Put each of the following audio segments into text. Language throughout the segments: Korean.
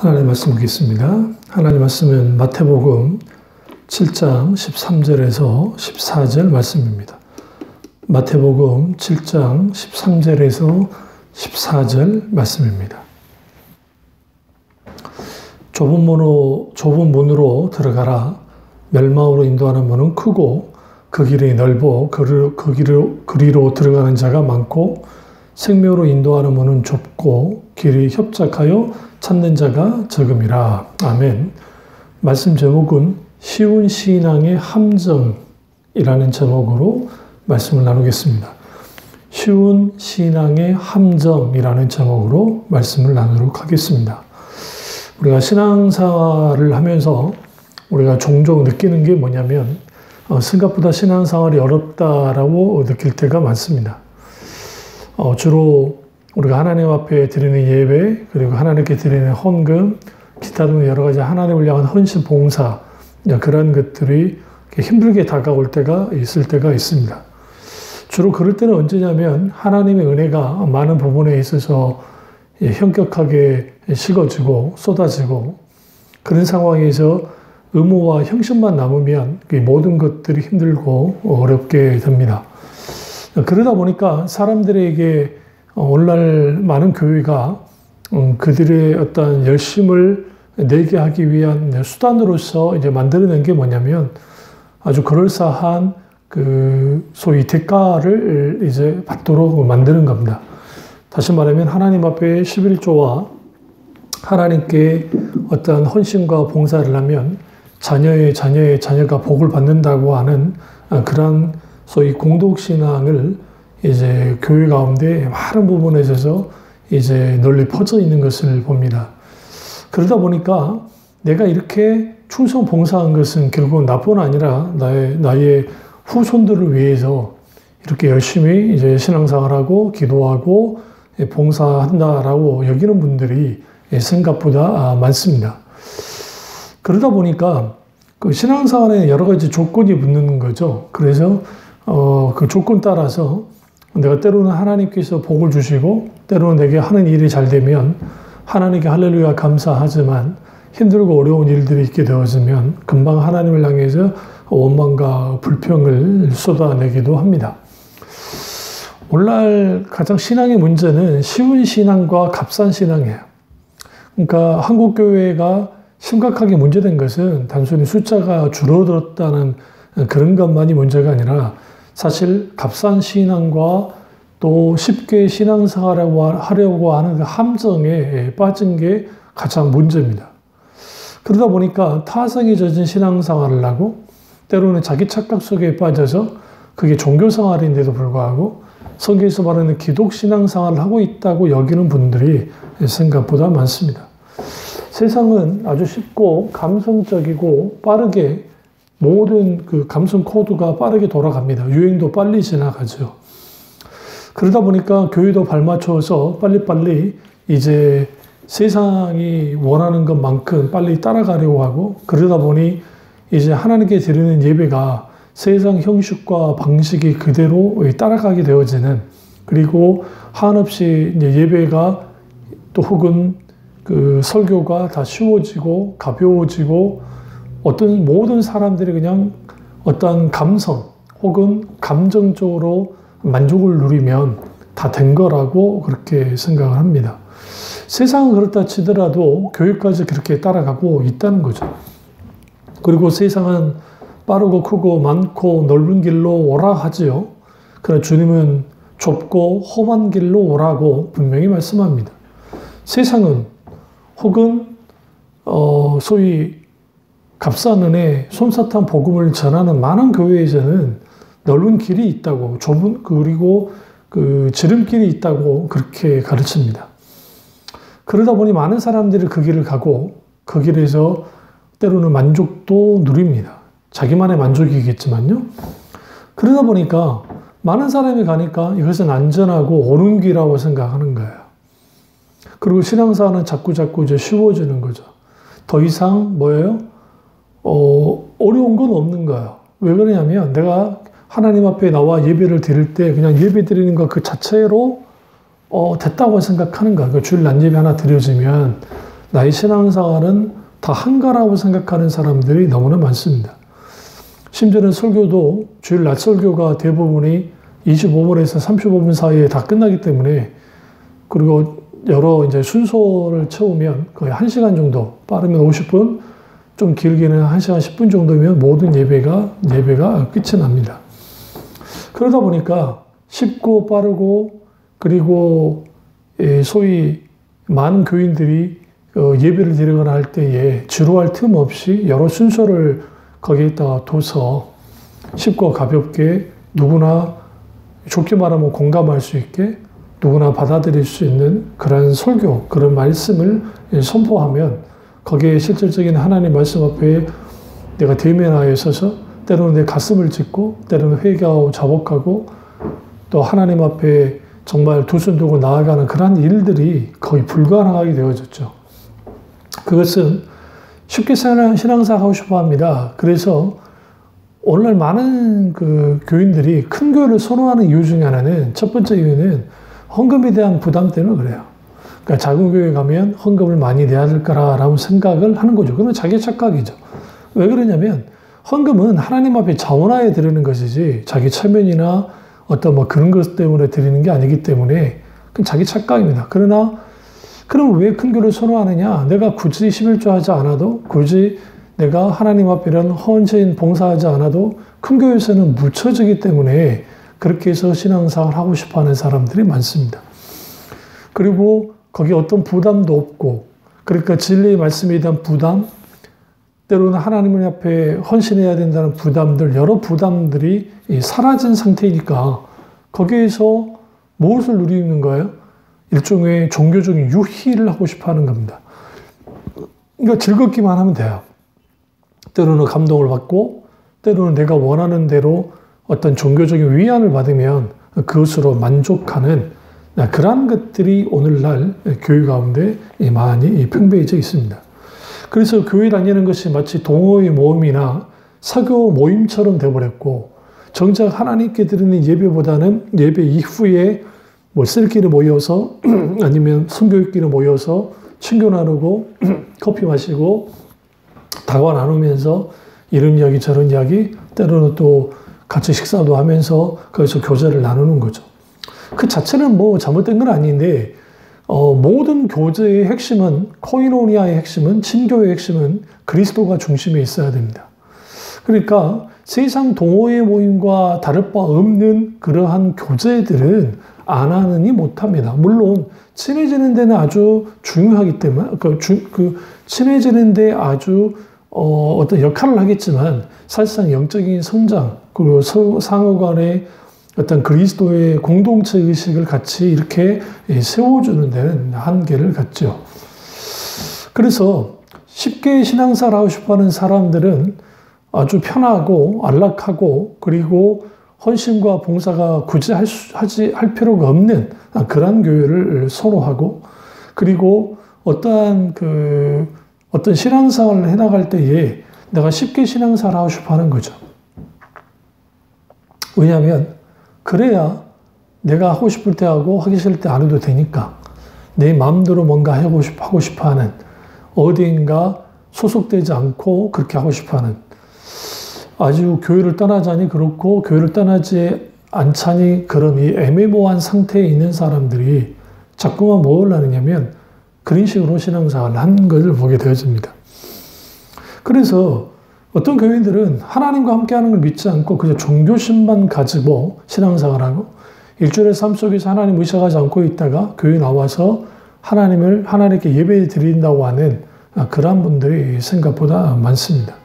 하나님 말씀 보겠습니다. 하나님 말씀은 마태복음 7장 13절에서 14절 말씀입니다. 마태복음 7장 13절에서 14절 말씀입니다. 좁은 문으로 들어가라. 멸망으로 인도하는 문은 크고 그 길이 넓어 그리로 들어가는 자가 많고 생명으로 인도하는 문은 좁고 길이 협착하여 찾는 자가 적음이라. 아멘. 말씀 제목은 쉬운 신앙의 함정이라는 제목으로 말씀을 나누겠습니다. 쉬운 신앙의 함정이라는 제목으로 말씀을 나누도록 하겠습니다. 우리가 신앙생활을 하면서 우리가 종종 느끼는 게 뭐냐면 생각보다 신앙생활이 어렵다라고 느낄 때가 많습니다. 주로 우리가 하나님 앞에 드리는 예배, 그리고 하나님께 드리는 헌금, 기타 등 여러 가지 하나님을 향한 헌신, 봉사, 그런 것들이 힘들게 다가올 때가 있을 때가 있습니다. 주로 그럴 때는 언제냐면 하나님의 은혜가 많은 부분에 있어서 현격하게 식어지고 쏟아지고 그런 상황에서 의무와 형식만 남으면 모든 것들이 힘들고 어렵게 됩니다. 그러다 보니까 사람들에게 오늘날 많은 교회가 그들의 어떤 열심을 내게 하기 위한 수단으로서 이제 만들어낸 게 뭐냐면 아주 그럴싸한 소위 대가를 이제 받도록 만드는 겁니다. 다시 말하면 하나님 앞에 11조와 하나님께 어떤 헌신과 봉사를 하면 자녀의 자녀가 복을 받는다고 하는 그런 소위 공동신앙을 이제 교회 가운데 많은 부분에 있어서 이제 널리 퍼져 있는 것을 봅니다. 그러다 보니까 내가 이렇게 충성 봉사한 것은 결국은 나뿐 아니라 나의 후손들을 위해서 이렇게 열심히 이제 신앙생활하고 기도하고 봉사한다라고 여기는 분들이 생각보다 많습니다. 그러다 보니까 그 신앙생활에 여러 가지 조건이 붙는 거죠. 그래서 그 조건 따라서 내가 때로는 하나님께서 복을 주시고 때로는 내게 하는 일이 잘 되면 하나님께 할렐루야 감사하지만 힘들고 어려운 일들이 있게 되어지면 금방 하나님을 향해서 원망과 불평을 쏟아내기도 합니다. 오늘날 가장 신앙의 문제는 쉬운 신앙과 값싼 신앙이에요. 그러니까 한국 교회가 심각하게 문제된 것은 단순히 숫자가 줄어들었다는 그런 것만이 문제가 아니라 사실 값싼 신앙과 또 쉽게 신앙생활을 하려고 하는 그 함정에 빠진 게 가장 문제입니다. 그러다 보니까 타성이 젖은 신앙생활을 하고 때로는 자기 착각 속에 빠져서 그게 종교생활인데도 불구하고 성경에서 말하는 기독신앙생활을 하고 있다고 여기는 분들이 생각보다 많습니다. 세상은 아주 쉽고 감성적이고 빠르게 모든 그 감성 코드가 빠르게 돌아갑니다. 유행도 빨리 지나가죠. 그러다 보니까 교회도 발맞춰서 빨리빨리 이제 세상이 원하는 것만큼 빨리 따라가려고 하고 그러다 보니 이제 하나님께 드리는 예배가 세상 형식과 방식이 그대로 따라가게 되어지는 그리고 한없이 이제 예배가 또 혹은 그 설교가 다 쉬워지고 가벼워지고 모든 사람들이 그냥 어떤 감성 혹은 감정적으로 만족을 누리면 다 된 거라고 그렇게 생각을 합니다. 세상은 그렇다 치더라도 교회까지 그렇게 따라가고 있다는 거죠. 그리고 세상은 빠르고 크고 많고 넓은 길로 오라 하지요. 그러나 주님은 좁고 험한 길로 오라고 분명히 말씀합니다. 세상은 혹은 소위 값싼 은혜, 솜사탕 복음을 전하는 많은 교회에서는 넓은 길이 있다고, 그리고 그 지름길이 있다고 그렇게 가르칩니다. 그러다 보니 많은 사람들이 그 길을 가고 그 길에서 때로는 만족도 누립니다. 자기만의 만족이겠지만요. 그러다 보니까 많은 사람이 가니까 이것은 안전하고 옳은 길이라고 생각하는 거예요. 그리고 신앙생활은 자꾸 이제 쉬워지는 거죠. 더 이상 어려운 건 없는 거예요. 왜 그러냐면 내가 하나님 앞에 나와 예배를 드릴 때 그냥 예배 드리는 것 그 자체로 됐다고 생각하는 거예요. 주일 낮예배 하나 드려지면 나의 신앙생활은 다 한가라고 생각하는 사람들이 너무나 많습니다. 심지어는 설교도 주일 낮 설교가 대부분이 25분에서 35분 사이에 다 끝나기 때문에, 그리고 여러 이제 순서를 채우면 거의 1시간 정도, 빠르면 50분, 좀 길게는 1시간 10분 정도면 모든 예배가 끝이 납니다. 그러다 보니까 쉽고 빠르고, 그리고 소위 많은 교인들이 예배를 드리거나 할 때에 지루할 틈 없이 여러 순서를 거기에다가 둬서 쉽고 가볍게 누구나 좋게 말하면 공감할 수 있게 누구나 받아들일 수 있는 그런 설교, 그런 말씀을 선포하면 거기에 실질적인 하나님 말씀 앞에 내가 대면하여 서서 때로는 내 가슴을 짚고 때로는 회개하고 자복하고 또 하나님 앞에 정말 두 손 들고 나아가는 그런 일들이 거의 불가능하게 되어졌죠. 그것은 쉽게 신앙생활 하고 싶어 합니다. 그래서 오늘날 많은 교인들이 큰 교회를 선호하는 이유 중에 하나는, 첫 번째 이유는 헌금에 대한 부담 때문에 그래요. 그러니까 작은 교회 가면 헌금을 많이 내야 될까라고 생각을 하는 거죠. 그건 자기 착각이죠. 왜 그러냐면 헌금은 하나님 앞에 자원하여 드리는 것이지 자기 체면이나 어떤 뭐 그런 것 때문에 드리는 게 아니기 때문에 그건 자기 착각입니다. 그러나 그럼 왜 큰 교회를 선호하느냐? 내가 굳이 11조 하지 않아도, 굳이 내가 하나님 앞에 이런 헌신 봉사하지 않아도 큰 교회에서는 묻혀지기 때문에 그렇게 해서 신앙생활을 하고 싶어하는 사람들이 많습니다. 그리고 거기에 어떤 부담도 없고, 그러니까 진리의 말씀에 대한 부담, 때로는 하나님 앞에 헌신해야 된다는 부담들, 여러 부담들이 사라진 상태이니까 거기에서 무엇을 누리는 거예요? 일종의 종교적인 유희를 하고 싶어하는 겁니다. 그러니까 즐겁기만 하면 돼요. 때로는 감동을 받고 때로는 내가 원하는 대로 어떤 종교적인 위안을 받으면 그것으로 만족하는 그러한 것들이 오늘날 교회 가운데 많이 팽배해져 있습니다. 그래서 교회 다니는 것이 마치 동호회 모임이나 사교 모임처럼 되어버렸고, 정작 하나님께 드리는 예배보다는 예배 이후에 뭐 셀끼리 모여서 아니면 선교회끼리 모여서 친교 나누고 커피 마시고 다과 나누면서 이런 이야기 저런 이야기, 때로는 또 같이 식사도 하면서 거기서 교제를 나누는 거죠. 그 자체는 뭐 잘못된 건 아닌데, 모든 교제의 핵심은, 코이노니아의 핵심은, 친교의 핵심은 그리스도가 중심에 있어야 됩니다. 그러니까 세상 동호회 모임과 다를 바 없는 그러한 교제들은 안 하느니 못합니다. 물론 친해지는 데는 아주 중요하기 때문에 친해지는 데 아주 어떤 역할을 하겠지만, 사실상 영적인 성장, 그리고 상호 간의 어떤 그리스도의 공동체 의식을 같이 이렇게 세워주는 데는 한계를 갖죠. 그래서 쉽게 신앙생활 하고 싶어 하는 사람들은 아주 편하고 안락하고, 그리고 헌신과 봉사가 굳이 할 필요가 없는 그런 교회를 선호하고, 그리고 어떤 신앙생활을 해나갈 때에 내가 쉽게 신앙생활 하고 싶어 하는 거죠. 왜냐하면 그래야 내가 하고 싶을 때 하고 하기 싫을 때 안 해도 되니까, 내 마음대로 뭔가 하고 싶어 하는, 어디인가 소속되지 않고 그렇게 하고 싶어 하는, 아주 교회를 떠나자니 그렇고 교회를 떠나지 않자니 그런 이 애매모호한 상태에 있는 사람들이 자꾸만 뭘 하느냐면 그런 식으로 신앙생활을 한 것을 보게 되어집니다. 그래서 어떤 교인들은 하나님과 함께하는 걸 믿지 않고 그냥 종교심만 가지고 신앙생활하고 일주일의 삶 속에서 하나님 의식하지 않고 있다가 교회 나와서 하나님께 예배 드린다고 하는 그런 분들이 생각보다 많습니다.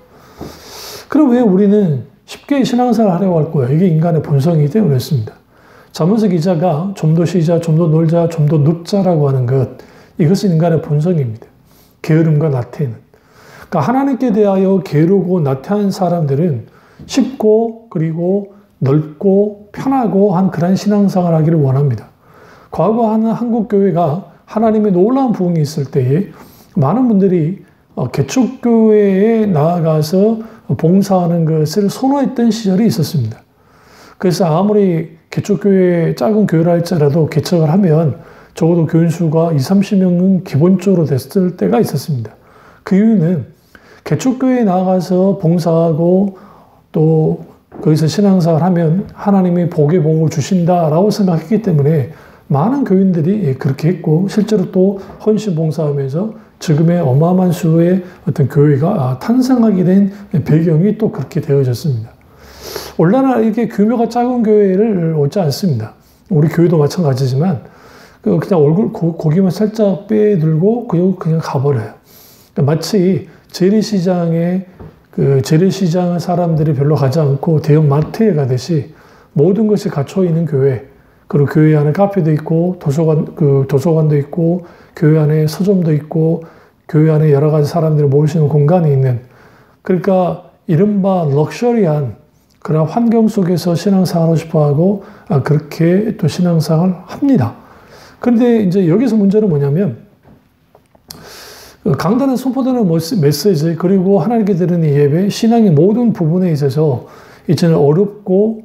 그럼 왜 우리는 쉽게 신앙생활을 하려고 할 거예요? 이게 인간의 본성이기 때문에 그렇습니다. 잠언서 기자가 좀 더 쉬자, 좀 더 놀자, 좀 더 눕자라고 하는 것, 이것은 인간의 본성입니다. 게으름과 나태는. 그러니까 하나님께 대하여 게으르고 나태한 사람들은 쉽고 그리고 넓고 편하고 한 그런 신앙생활을 하기를 원합니다. 과거 한국 교회가 하나님의 놀라운 부흥이 있을 때에 많은 분들이 개척교회에 나아가서 봉사하는 것을 선호했던 시절이 있었습니다. 그래서 아무리 개척교회, 작은 교회라 할지라도 개척을 하면 적어도 교인 수가 20, 30명은 기본적으로 됐을 때가 있었습니다. 그 이유는 개척교회에 나가서 봉사하고 또 거기서 신앙생활 하면 하나님이 복의 복을 주신다라고 생각했기 때문에 많은 교인들이 그렇게 했고 실제로 또 헌신 봉사하면서 지금의 어마어마한 수의 어떤 교회가 탄생하게 된 배경이 또 그렇게 되어졌습니다. 올라나 이렇게 규모가 작은 교회를 얻지 않습니다. 우리 교회도 마찬가지지만 그냥 얼굴 고기만 살짝 빼들고 그냥 가버려요. 마치 재래시장에 재래시장 사람들이 별로 가지 않고 대형 마트에 가듯이 모든 것이 갖춰 있는 교회, 그리고 교회 안에 카페도 있고 도서관도 있고 교회 안에 서점도 있고 교회 안에 여러 가지 사람들이 모일 수 있는 공간이 있는, 그러니까 이른바 럭셔리한 그런 환경 속에서 신앙생활을 싶어 하고 그렇게 또 신앙생활을 합니다. 그런데 이제 여기서 문제는 뭐냐면 강단에 선포되는 메시지 그리고 하나님께 드리는 예배, 신앙의 모든 부분에 있어서 이제는 어렵고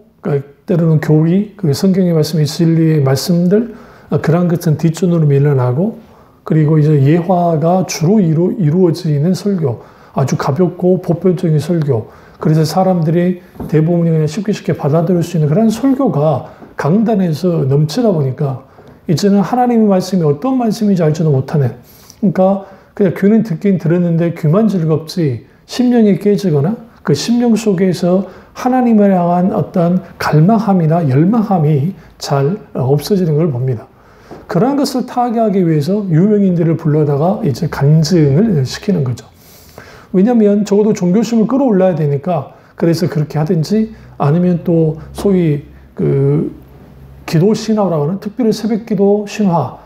때로는 교리, 성경의 말씀, 진리의 말씀들 그런 것은 뒷전으로 밀려나고 그리고 이제 예화가 주로 이루어지는 설교, 아주 가볍고 보편적인 설교, 그래서 사람들이 대부분이 그냥 쉽게 받아들일 수 있는 그런 설교가 강단에서 넘치다 보니까 이제는 하나님의 말씀이 어떤 말씀인지 알지도 못하는, 그러니까 그냥 귀는 듣긴 들었는데 귀만 즐겁지 심령이 깨지거나 그 심령 속에서 하나님을 향한 어떤 갈망함이나 열망함이 잘 없어지는 걸 봅니다. 그러한 것을 타개하기 위해서 유명인들을 불러다가 이제 간증을 시키는 거죠. 왜냐하면 적어도 종교심을 끌어올라야 되니까 그래서 그렇게 하든지 아니면 또 소위 기도 신화라고 하는 특별히 새벽기도 신화,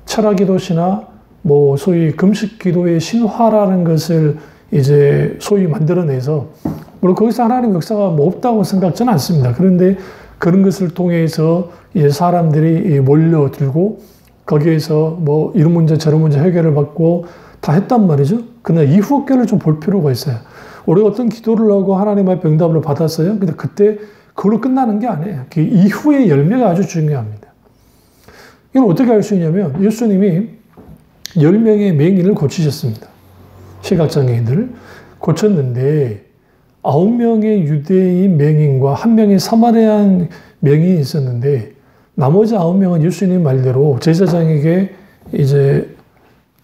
철학기도 신화, 뭐 소위 금식 기도의 신화라는 것을 이제 소위 만들어내서, 물론 거기서 하나님의 역사가 뭐 없다고 생각지는 않습니다. 그런데 그런 것을 통해서 이제 사람들이 몰려들고 거기에서 뭐 이런 문제 저런 문제 해결을 받고 다 했단 말이죠. 그러나 이후 어깨를 좀 볼 필요가 있어요. 우리가 어떤 기도를 하고 하나님의 병답을 받았어요. 근데 그때 그걸로 끝나는 게 아니에요. 그 이후의 열매가 아주 중요합니다. 이건 어떻게 알 수 있냐면 예수님이 10명의 맹인을 고치셨습니다. 시각장애인들을 고쳤는데 9명의 유대인 맹인과 1명의 사마리안 맹인이 있었는데 나머지 9명은 예수님 말대로 제사장에게 이제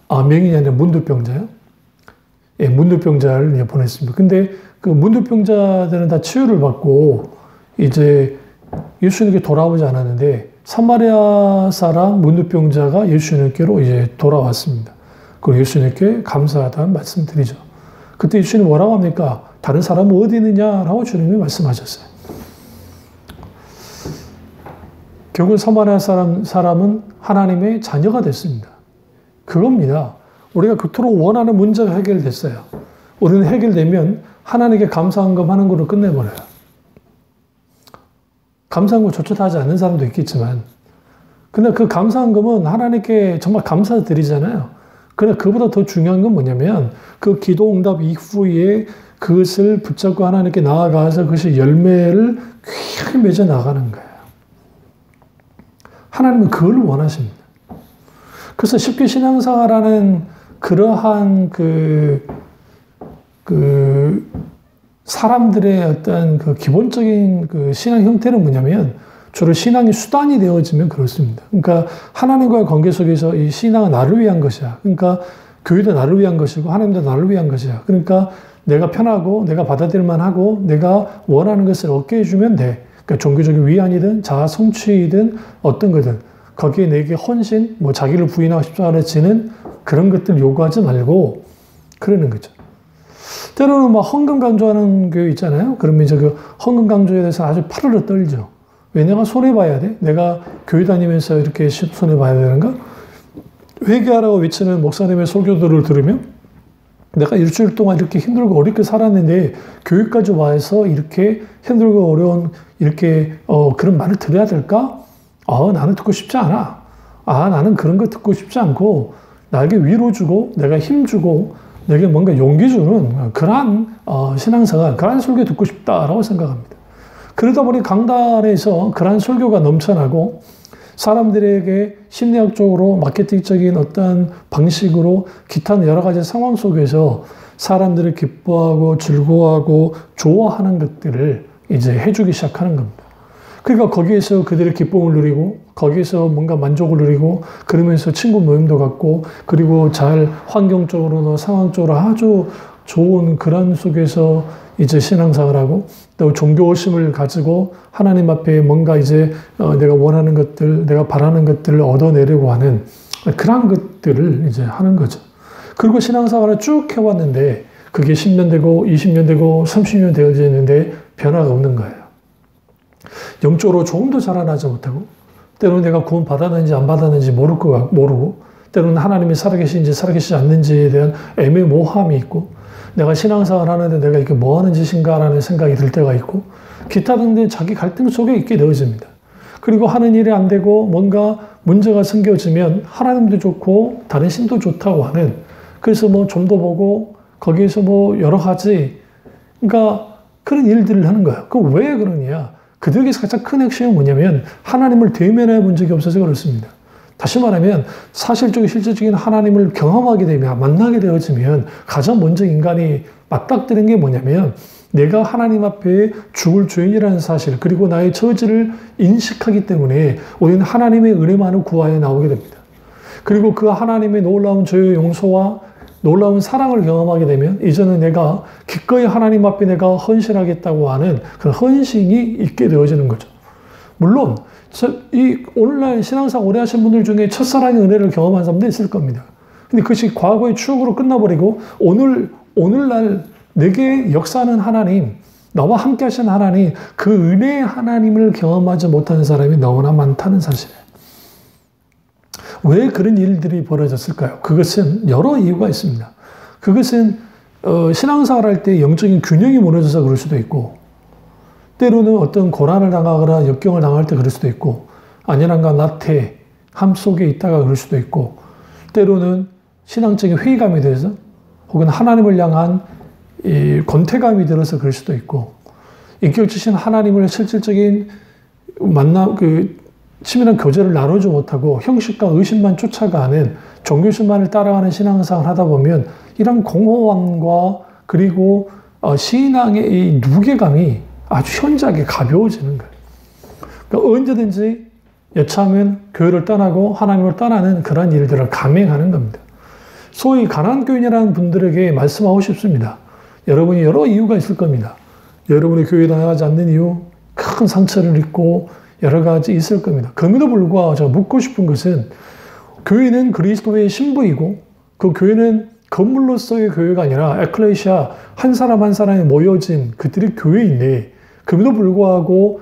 맹인이 아니라 문둥병자요. 예, 문둥병자를 보냈습니다. 근데 그 문둥병자들은 다 치유를 받고 이제 예수님께 돌아오지 않았는데 사마리아 사람 문둥병자가 예수님께로 이제 돌아왔습니다. 그리고 예수님께 감사하다는 말씀드리죠. 그때 예수님 뭐라고 합니까? 다른 사람은 어디 있느냐라고 주님이 말씀하셨어요. 결국 사마리아 사람은 하나님의 자녀가 됐습니다. 그겁니다. 우리가 그토록 원하는 문제가 해결됐어요. 우리는 해결되면 하나님께 감사한금 하는 걸로 끝내버려요. 감사한 거 조차 하지 않는 사람도 있겠지만, 근데 그 감사한금은 하나님께 정말 감사드리잖아요. 그러나 그보다 더 중요한 건 뭐냐면 그 기도 응답 이후에 그것을 붙잡고 하나님께 나아가서 그것이 열매를 귀하게 맺어 나가는 거예요. 하나님은 그걸 원하십니다. 그래서 쉽게 신앙생활하는 그러한 사람들의 어떤 그 기본적인 그 신앙 형태는 뭐냐면 주로 신앙이 수단이 되어지면 그렇습니다. 그러니까 하나님과의 관계 속에서 이 신앙은 나를 위한 것이야. 그러니까 교회도 나를 위한 것이고 하나님도 나를 위한 것이야. 그러니까 내가 편하고 내가 받아들일만 하고 내가 원하는 것을 얻게 해주면 돼. 그러니까 종교적인 위안이든 자아 성취이든 어떤 거든 거기에 내게 헌신, 뭐 자기를 부인하고 싶지는 그런 것들 요구하지 말고 그러는 거죠. 때로는 막 헌금 강조하는 교회 있잖아요. 그러면 이제 그 헌금 강조에 대해서 아주 파르르 떨죠. 왜 내가 손해봐야 돼? 내가 교회 다니면서 이렇게 손해봐야 되는가? 회개하라고 외치는 목사님의 설교들을 들으면 내가 일주일 동안 이렇게 힘들고 어렵게 살았는데 교회까지 와서 이렇게 힘들고 어려운 이렇게 그런 말을 들어야 될까? 나는 듣고 싶지 않아. 나는 그런 거 듣고 싶지 않고 나에게 위로 주고 내가 힘 주고 내게 뭔가 용기 주는 그러한 신앙생활, 그러한 설교 듣고 싶다라고 생각합니다. 그러다 보니 강단에서 그러한 설교가 넘쳐나고 사람들에게 심리학적으로 마케팅적인 어떤 방식으로 기타 여러 가지 상황 속에서 사람들을 기뻐하고 즐거워하고 좋아하는 것들을 이제 해주기 시작하는 겁니다. 그러니까 거기에서 그들의 기쁨을 누리고 거기에서 뭔가 만족을 누리고 그러면서 친구 모임도 갖고 그리고 잘 환경적으로나 상황적으로 아주 좋은 그런 속에서 이제 신앙생활을 하고 또 종교심을 가지고 하나님 앞에 뭔가 이제 내가 원하는 것들, 내가 바라는 것들을 얻어내려고 하는 그런 것들을 이제 하는 거죠. 그리고 신앙생활을 쭉 해왔는데 그게 10년 되고 20년 되고 30년 되어지는데 변화가 없는 거예요. 영적으로 조금 더 자라나지 못하고 때로는 내가 구원 받았는지 안 받았는지 모르고 때로는 하나님이 살아계신지 살아계시지 않는지에 대한 애매모호함이 있고 내가 신앙생활 하는데 내가 이게 뭐 하는 짓인가라는 생각이 들 때가 있고 기타 등등 자기 갈등 속에 있게 되어집니다. 그리고 하는 일이 안 되고 뭔가 문제가 생겨지면 하나님도 좋고 다른 신도 좋다고 하는 그래서 뭐 좀더 보고 거기에서 뭐 여러 가지 그러니까 그런 일들을 하는 거예요. 그 왜 그러냐? 그들에게서 가장 큰 핵심은 뭐냐면 하나님을 대면해 본 적이 없어서 그렇습니다. 다시 말하면 사실적인 실질적인 하나님을 경험하게 되면 만나게 되어지면 가장 먼저 인간이 맞닥뜨린 게 뭐냐면 내가 하나님 앞에 죽을 죄인이라는 사실 그리고 나의 처지를 인식하기 때문에 우리는 하나님의 은혜만을 구하여 나오게 됩니다. 그리고 그 하나님의 놀라운 죄의 용서와 놀라운 사랑을 경험하게 되면 이제는 내가 기꺼이 하나님 앞에 내가 헌신하겠다고 하는 그런 헌신이 있게 되어지는 거죠. 물론 이 오늘날 신앙생활 오래 하신 분들 중에 첫사랑의 은혜를 경험한 사람도 있을 겁니다. 근데 그것이 과거의 추억으로 끝나버리고 오늘날 내게 역사하는 하나님, 나와 함께 하신 하나님, 그 은혜의 하나님을 경험하지 못하는 사람이 너무나 많다는 사실이에요. 왜 그런 일들이 벌어졌을까요? 그것은 여러 이유가 있습니다. 그것은 신앙생활 할 때 영적인 균형이 무너져서 그럴 수도 있고 때로는 어떤 고난을 당하거나 역경을 당할 때 그럴 수도 있고 안연함과 나태함 속에 있다가 그럴 수도 있고 때로는 신앙적인 회의감이 돼서 혹은 하나님을 향한 이 권태감이 들어서 그럴 수도 있고 인격주신 하나님을 실질적인 치밀한 교제를 나누지 못하고 형식과 의식만 쫓아가는 종교심만을 따라가는 신앙생활을 하다 보면 이런 공허함과 그리고 신앙의 이 무게감이 아주 현저하게 가벼워지는 거예요. 그러니까 언제든지 여차하면 교회를 떠나고 하나님을 떠나는 그런 일들을 감행하는 겁니다. 소위 가난교인이라는 분들에게 말씀하고 싶습니다. 여러분이 여러 이유가 있을 겁니다. 여러분이 교회에 나가지 않는 이유, 큰 상처를 입고 여러 가지 있을 겁니다. 그럼에도 불구하고 제가 묻고 싶은 것은 교회는 그리스도의 신부이고 그 교회는 건물로서의 교회가 아니라 에클레시아 한 사람 한 사람이 모여진 그들의 교회인데 그럼에도 불구하고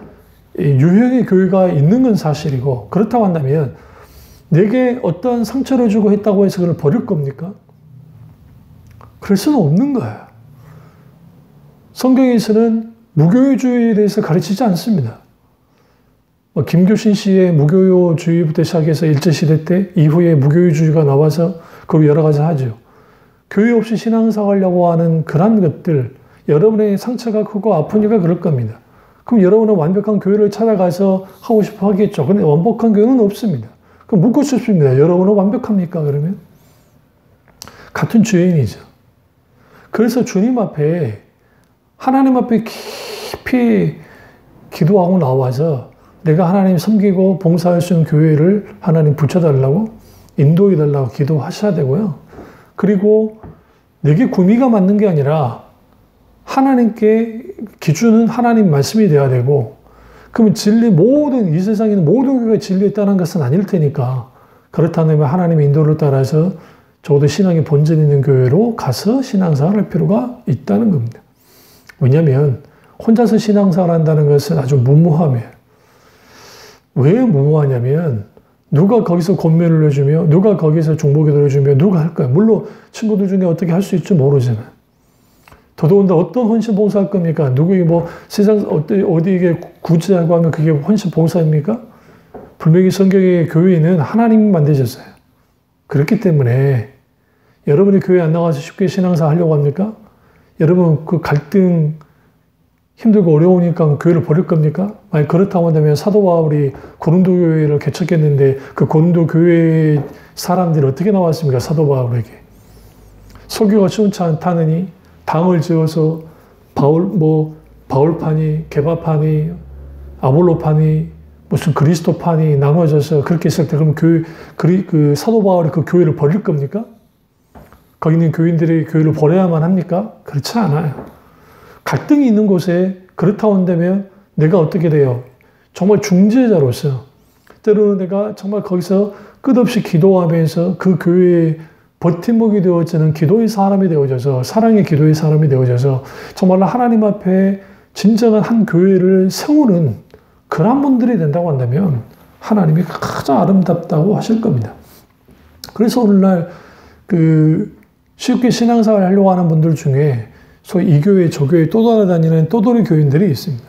유형의 교회가 있는 건 사실이고 그렇다고 한다면 내게 어떤 상처를 주고 했다고 해서 그걸 버릴 겁니까? 그럴 수는 없는 거예요. 성경에서는 무교회주의에 대해서 가르치지 않습니다. 김교신 씨의 무교요주의부터 시작해서 일제시대 때 이후에 무교요주의가 나와서 그걸 여러 가지 하죠. 교회 없이 신앙생활하려고 하는 그런 것들 여러분의 상처가 크고 아프니까 그럴 겁니다. 그럼 여러분은 완벽한 교회를 찾아가서 하고 싶어 하겠죠. 근데 완벽한 교회는 없습니다. 그럼 묻고 싶습니다. 여러분은 완벽합니까? 그러면? 같은 죄인이죠. 그래서 주님 앞에 하나님 앞에 깊이 기도하고 나와서 내가 하나님 섬기고 봉사할 수 있는 교회를 하나님 붙여달라고 인도해달라고 기도하셔야 되고요. 그리고 내게 구미가 맞는 게 아니라 하나님께 기준은 하나님 말씀이 돼야 되고 그러면 이 세상에 있는 모든 교회가 진리에 따른 것은 아닐 테니까 그렇다면 하나님의 인도를 따라서 적어도 신앙의 본질 있는 교회로 가서 신앙생활을 할 필요가 있다는 겁니다. 왜냐하면 혼자서 신앙생활 한다는 것은 아주 무모함이에요. 왜 무모하냐면 누가 거기서 권면을 해주며 누가 거기서 중보기도를 해주며 누가 할까요? 물론 친구들 중에 어떻게 할 수 있지 모르지만 더더군다나 어떤 헌신 봉사할 겁니까? 누구에게 뭐 세상 어디에 구제하고 하면 그게 헌신 봉사입니까? 분명히 성경의 교회는 하나님이 만드셨어요. 그렇기 때문에 여러분이 교회 안 나가서 쉽게 신앙생활 하려고 합니까? 여러분 그 갈등 힘들고 어려우니까 교회를 버릴 겁니까? 만약 그렇다고 한다면 사도 바울이 고린도 교회를 개척했는데 그 고린도 교회 사람들이 어떻게 나왔습니까? 사도 바울에게. 설교가 시원치 않다느니 당을 지어서 바울파니, 게바파니, 아볼로파니, 무슨 그리스도파니 나눠져서 그렇게 했을 때 그럼 그 사도 바울이 그 교회를 버릴 겁니까? 거기 있는 교인들이 교회를 버려야만 합니까? 그렇지 않아요. 갈등이 있는 곳에 그렇다고 한다면 내가 어떻게 돼요? 정말 중재자로서 때로는 내가 정말 거기서 끝없이 기도하면서 그 교회의 버팀목이 되어지는 기도의 사람이 되어져서 사랑의 기도의 사람이 되어져서 정말로 하나님 앞에 진정한 한 교회를 세우는 그런 분들이 된다고 한다면 하나님이 가장 아름답다고 하실 겁니다. 그래서 오늘날 쉽게 신앙생활을 하려고 하는 분들 중에 소위 이 교회, 저 교회 또 돌아다니는 또돌이 교인들이 있습니다.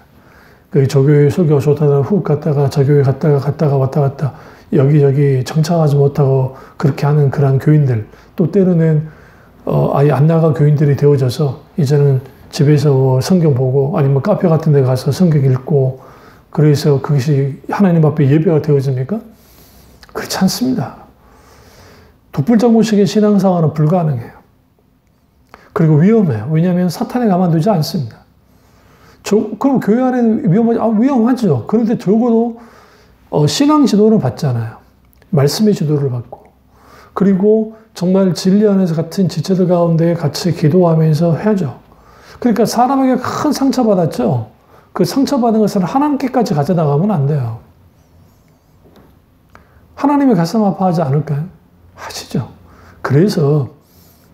저 교회 설교 좋다가 훅 갔다가 저 교회 갔다가 왔다 갔다 여기저기 정착하지 못하고 그렇게 하는 그런 교인들, 또 때로는 아예 안 나가 교인들이 되어져서 이제는 집에서 성경 보고 아니면 카페 같은 데 가서 성경 읽고 그래서 그것이 하나님 앞에 예배가 되어집니까? 그렇지 않습니다. 독불장구식의 신앙생활은 불가능해요. 그리고 위험해요. 왜냐하면 사탄에 가만두지 않습니다. 그럼 교회 안에는 위험하죠. 그런데 적어도 신앙 지도를 받잖아요. 말씀의 지도를 받고. 그리고 정말 진리 안에서 같은 지체들 가운데 같이 기도하면서 해야죠. 그러니까 사람에게 큰 상처받았죠. 그 상처받은 것을 하나님께까지 가져다 가면 안 돼요. 하나님의 가슴 아파하지 않을까요? 하시죠. 그래서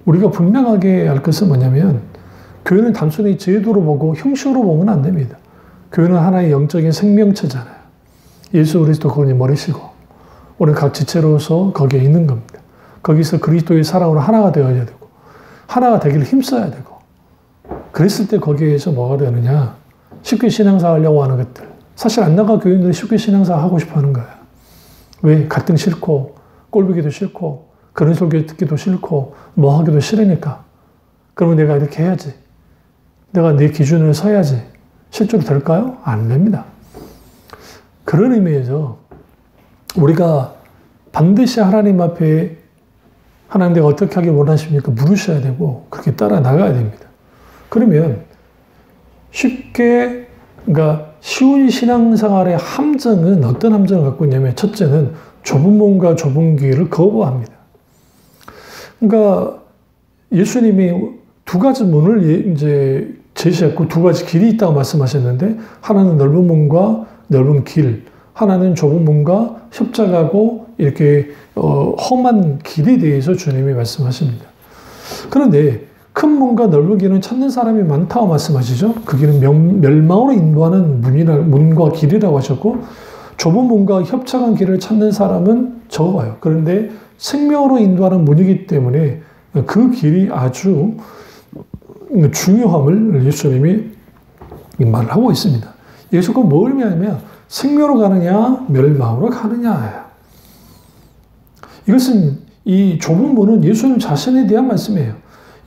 우리가 분명하게 알 것은 뭐냐면 교회는 단순히 제도로 보고 형식으로 보면 안 됩니다. 교회는 하나의 영적인 생명체잖아요. 예수 그리스도 그분이 머리시고 우리는 각 지체로서 거기에 있는 겁니다. 거기서 그리스도의 사랑으로 하나가 되어야 되고 하나가 되기를 힘써야 되고 그랬을 때 거기에서 뭐가 되느냐? 쉽게 신앙생활 하려고 하는 것들. 사실 안 나가 교인들이 쉽게 신앙생활 하고 싶어 하는 거야. 왜? 갈등 싫고 꼴보기도 싫고 그런 설교 듣기도 싫고 뭐 하기도 싫으니까. 그러면 내가 이렇게 해야지. 내가 내 기준을 서야지. 실제로 될까요? 안 됩니다. 그런 의미에서 우리가 반드시 하나님 앞에 하나님 내가 어떻게 하길 원하십니까? 물으셔야 되고 그렇게 따라 나가야 됩니다. 그러면 그러니까 쉬운 신앙생활의 함정은 어떤 함정을 갖고 있냐면 첫째는 좁은 몸과 좁은 길을 거부합니다. 그러니까 예수님이 두 가지 문을 이제 제시했고 두 가지 길이 있다고 말씀하셨는데 하나는 넓은 문과 넓은 길, 하나는 좁은 문과 협착하고 이렇게 험한 길에 대해서 주님이 말씀하십니다. 그런데 큰 문과 넓은 길은 찾는 사람이 많다고 말씀하시죠. 그 길은 멸망으로 인도하는 문과 길이라고 하셨고 좁은 문과 협착한 길을 찾는 사람은 적어요. 그런데 생명으로 인도하는 문이기 때문에 그 길이 아주 중요함을 예수님이 말을 하고 있습니다. 예수가 뭘 의미하냐면 생명으로 가느냐 멸망으로 가느냐예요. 이것은 이 좁은 문은 예수님 자신에 대한 말씀이에요.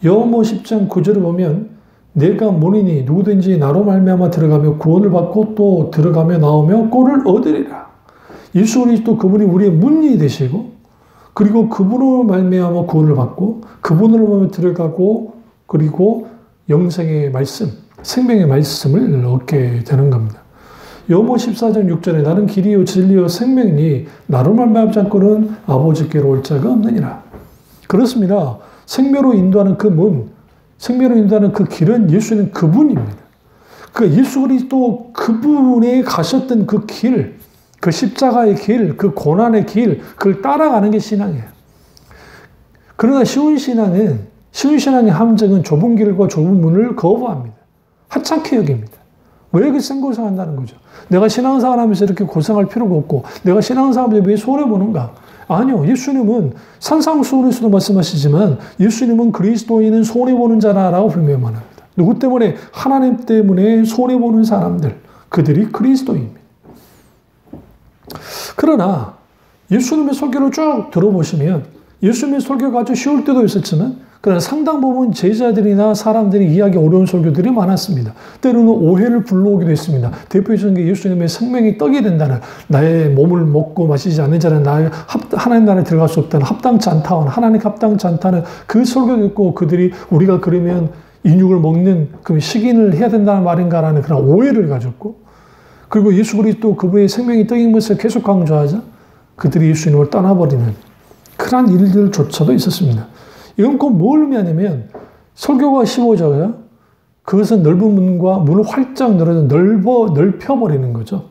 요한복음 10장 9절을 보면 내가 문이니 누구든지 나로 말미암아 들어가며 구원을 받고 또 들어가며 나오며 꼴을 얻으리라. 예수 그리스도 그분이 우리의 문이 되시고 그리고 그분으로 말미암아 구원을 받고 그분으로 보면 들어가고 그리고 영생의 말씀, 생명의 말씀을 얻게 되는 겁니다. 요한복음 14장 6절에 나는 길이요 진리요 생명이니 나로 말미암지 않고는 아버지께로 올 자가 없느니라. 그렇습니다. 생명으로 인도하는 그 문, 생명으로 인도하는 그 길은 예수는 그분입니다. 그러니까 예수 그리스도 그분이 가셨던 그 길, 그 십자가의 길, 그 고난의 길, 그걸 따라가는 게 신앙이에요. 그러나 쉬운 신앙의 함정은 좁은 길과 좁은 문을 거부합니다. 하찮게 여깁니다. 왜 이렇게 센 고생을 한다는 거죠? 내가 신앙생활 하면서 이렇게 고생할 필요가 없고 내가 신앙생활에 왜 손해보는가? 아니요. 예수님은 산상수훈에서도 말씀하시지만 예수님은 그리스도인은 손해보는 자라고 분명히 말합니다. 누구 때문에? 하나님 때문에 손해보는 사람들. 그들이 그리스도입니다. 그러나 예수님의 설교를 쭉 들어보시면 예수님의 설교가 아주 쉬울 때도 있었지만 그러나 상당 부분 제자들이나 사람들이 이해하기 어려운 설교들이 많았습니다. 때로는 오해를 불러오기도 했습니다. 대표적인 게 예수님의 생명이 떡이 된다는, 나의 몸을 먹고 마시지 않는 자는 하나님 나라에 들어갈 수 없다는, 합당치 않다는, 하나님 합당치 않다는 그 설교도 있고, 그들이 우리가 그러면 인육을 먹는 그 식인을 해야 된다는 말인가라는 그런 오해를 가졌고, 그리고 예수 그리스도 그분의 생명이 떡인 것을 계속 강조하자 그들이 예수님을 떠나버리는 그러한 일들조차도 있었습니다. 이건 꼭 뭘 의미하냐면, 설교가 15절이야. 그것은 넓은 문과 문을 활짝 열어서 넓혀버리는 거죠.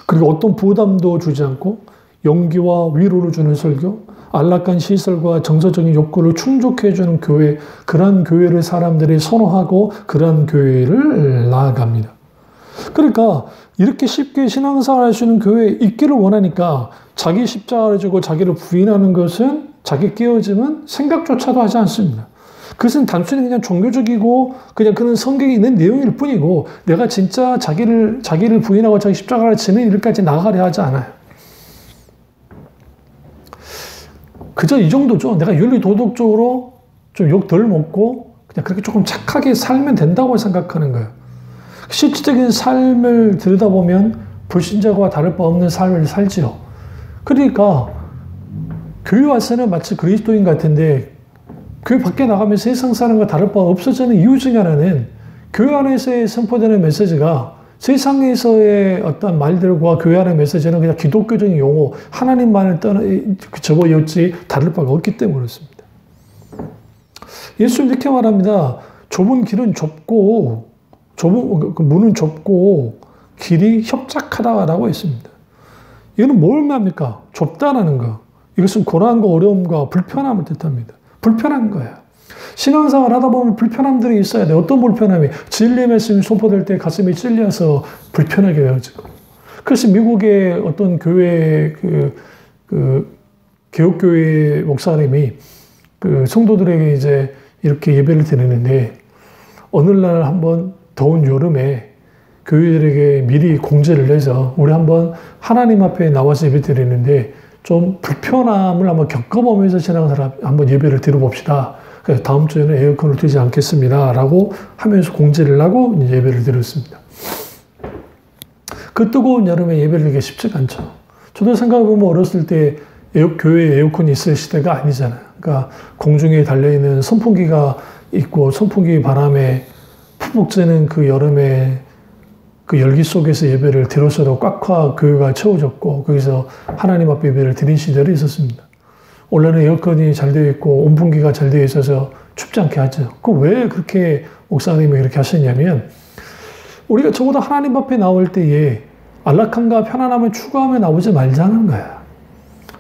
그리고 어떤 부담도 주지 않고 용기와 위로를 주는 설교, 안락한 시설과 정서적인 욕구를 충족해주는 교회, 그러한 교회를 사람들이 선호하고 그러한 교회를 나아갑니다. 그러니까 이렇게 쉽게 신앙생활 할 수 있는 교회에 있기를 원하니까 자기 십자가를 지고 자기를 부인하는 것은, 자기 깨어짐은 생각조차도 하지 않습니다. 그것은 단순히 그냥 종교적이고 그냥 그런 성경에 있는 내용일 뿐이고, 내가 진짜 자기를 부인하고 자기 십자가를 지는 일까지 나아가려 하지 않아요. 그저 이 정도죠. 내가 윤리 도덕적으로 좀 욕 덜 먹고 그냥 그렇게 조금 착하게 살면 된다고 생각하는 거예요. 실질적인 삶을 들여다보면 불신자와 다를 바 없는 삶을 살지요. 그러니까 교회 와서는 마치 그리스도인 같은데, 교회 밖에 나가면 세상 사람과 다를 바 없어지는 이유 중에 하나는, 교회 안에서 선포되는 메시지가 세상에서의 어떤 말들과 교회 안의 메시지는 그냥 기독교적인 용어, 하나님만을 접어였지 다를 바가 없기 때문에 그렇습니다. 예수님 이렇게 말합니다. 좁은 길은 좁고, 문은 좁고 길이 협착하다라고 했습니다. 이거는 뭘 의미합니까? 좁다라는 거. 이것은 고난과 어려움과 불편함을 뜻합니다. 불편한 거예요. 신앙생활 하다 보면 불편함들이 있어야 돼요. 어떤 불편함이? 진리의 말씀이 선포될 때 가슴이 찔려서 불편하게 되어지고. 그래서 미국의 어떤 교회, 개혁교회 목사님이 성도들에게 이제 이렇게 예배를 드리는데, 어느 날 한번 더운 여름에 교회들에게 미리 공지를 내서 우리 한번 하나님 앞에 나와서 예배 드리는데 좀 불편함을 한번 겪어보면서 신앙생활 한번 예배를 드려봅시다. 그래서 다음 주에는 에어컨을 틀지 않겠습니다. 라고 하면서 공지를 하고 예배를 드렸습니다. 그 뜨거운 여름에 예배를 드리기 쉽지가 않죠. 저도 생각해보면 어렸을 때 교회에 에어컨이 있을 시대가 아니잖아요. 그러니까 공중에 달려있는 선풍기가 있고, 선풍기 바람에 푹푹 쬐는 그 여름에 그 열기 속에서 예배를 드렸어도 꽉꽉 교회가 채워졌고, 거기서 하나님 앞에 예배를 드린 시절이 있었습니다. 원래는 에어컨이 잘 되어 있고 온풍기가 잘 되어 있어서 춥지 않게 하죠. 그럼 왜 그렇게 목사님이 그렇게 하셨냐면, 우리가 적어도 하나님 앞에 나올 때에 안락함과 편안함을 추구하며 나오지 말자는 거야.